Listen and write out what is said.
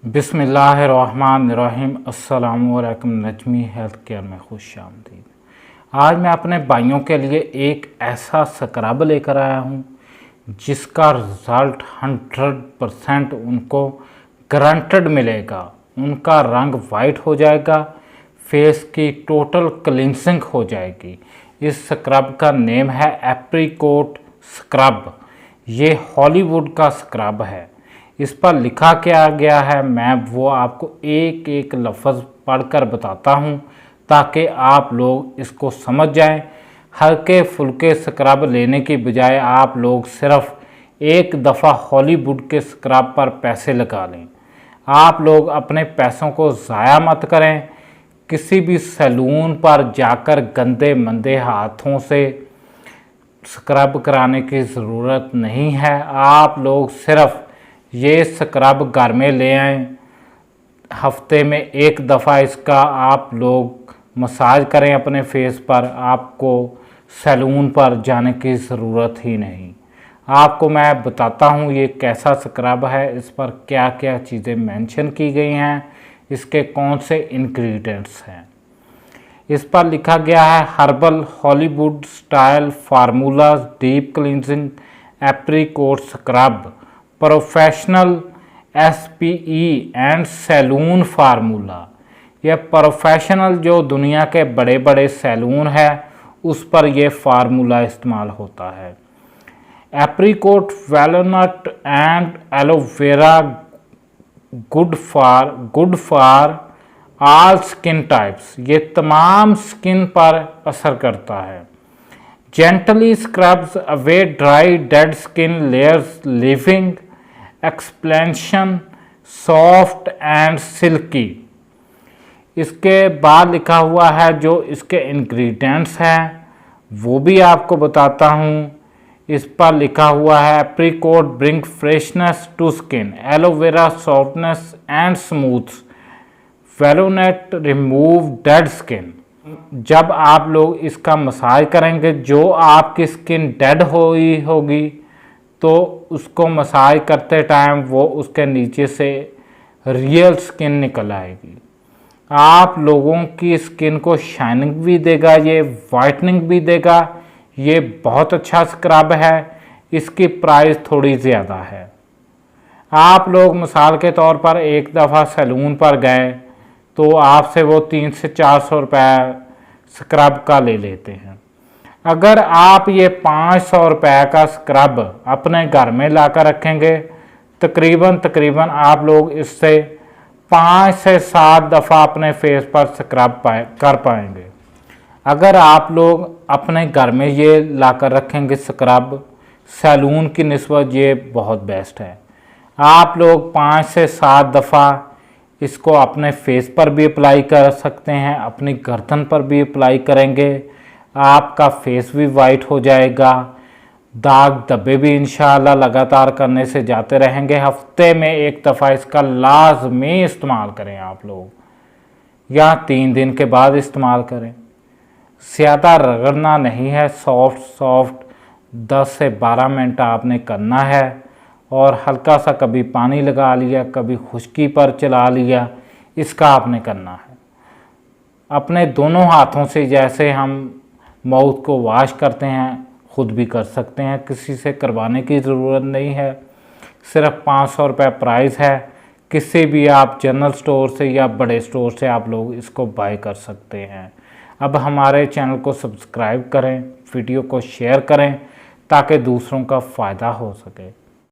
बिस्मिल्लाहिर्रहमानिर्रहीम। अस्सलामुअलैकुम। Najmi health care में खुशामदीद। आज मैं अपने भाइयों के लिए एक ऐसा स्क्रब लेकर आया हूँ जिसका रिज़ल्ट 100% उनको गारंटेड मिलेगा। उनका रंग वाइट हो जाएगा, फेस की टोटल क्लिनजिंग हो जाएगी। इस स्क्रब का नेम है एप्रीकोट स्क्रब। ये हॉलीवुड का स्क्रब है। इस पर लिखा क्या गया है मैं वो आपको एक एक लफ्ज़ पढ़कर बताता हूँ ताकि आप लोग इसको समझ जाएं। हल्के फुल्के स्क्रब लेने की बजाय आप लोग सिर्फ एक दफ़ा हॉलीवुड के स्क्रब पर पैसे लगा लें। आप लोग अपने पैसों को ज़ाया मत करें। किसी भी सैलून पर जाकर गंदे मंदे हाथों से स्क्रब कराने की ज़रूरत नहीं है। आप लोग सिर्फ ये स्क्रब घर में ले आएँ। हफ्ते में एक दफ़ा इसका आप लोग मसाज करें अपने फेस पर। आपको सैलून पर जाने की ज़रूरत ही नहीं। आपको मैं बताता हूँ ये कैसा स्क्रब है, इस पर क्या क्या चीज़ें मेंशन की गई हैं, इसके कौन से इंग्रेडिएंट्स हैं। इस पर लिखा गया है herbal Hollywood style formula deep cleansing apricot scrub professional SPE and salon formula. यह प्रोफेशनल जो दुनिया के बड़े बड़े सैलून है उस पर यह फार्मूला इस्तेमाल होता है। Apricot walnut and aloe vera good for all skin types. ये तमाम स्किन पर असर करता है। Gently scrubs away dry dead skin layers living explanation soft and silky. इसके बाद लिखा हुआ है जो इसके इंग्रेडिएंट्स हैं वो भी आपको बताता हूँ। इस पर लिखा हुआ है apricot bring freshness to skin, aloe vera softness and smooth, walnut remove dead skin. जब आप लोग इसका मसाज करेंगे जो आपकी स्किन डेड हुई होगी तो उसको मसाज करते टाइम वो उसके नीचे से रियल स्किन निकल आएगी। आप लोगों की स्किन को शाइनिंग भी देगा, ये वाइटनिंग भी देगा। ये बहुत अच्छा स्क्रब है। इसकी प्राइस थोड़ी ज़्यादा है। आप लोग मिसाल के तौर पर एक दफ़ा सैलून पर गए तो आपसे वो 300 से 400 रुपये स्क्रब का ले लेते हैं। अगर आप ये 500 रुपये का स्क्रब अपने घर में लाकर रखेंगे तकरीबन आप लोग इससे 5 से 7 दफ़ा अपने फेस पर स्क्रब कर पाएंगे। अगर आप लोग अपने घर में ये लाकर रखेंगे स्क्रब, सैलून की निस्बत ये बहुत बेस्ट है। आप लोग 5 से 7 दफ़ा इसको अपने फेस पर भी अप्लाई कर सकते हैं, अपनी गर्दन पर भी अप्लाई करेंगे। आपका फेस भी वाइट हो जाएगा। दाग धब्बे भी इंशाल्लाह लगातार करने से जाते रहेंगे। हफ्ते में एक दफ़ा इसका लाजमी इस्तेमाल करें आप लोग, या 3 दिन के बाद इस्तेमाल करें। ज़्यादा रगड़ना नहीं है, सॉफ्ट 10 से 12 मिनट आपने करना है और हल्का सा कभी पानी लगा लिया, कभी खुश्की पर चला लिया, इसका आपने करना है। अपने दोनों हाथों से जैसे हम माउथ को वॉश करते हैं खुद भी कर सकते हैं, किसी से करवाने की ज़रूरत नहीं है। सिर्फ 500 रुपये प्राइस है। किसी भी आप जनरल स्टोर से या बड़े स्टोर से आप लोग इसको बाय कर सकते हैं। अब हमारे चैनल को सब्सक्राइब करें, वीडियो को शेयर करें ताकि दूसरों का फ़ायदा हो सके।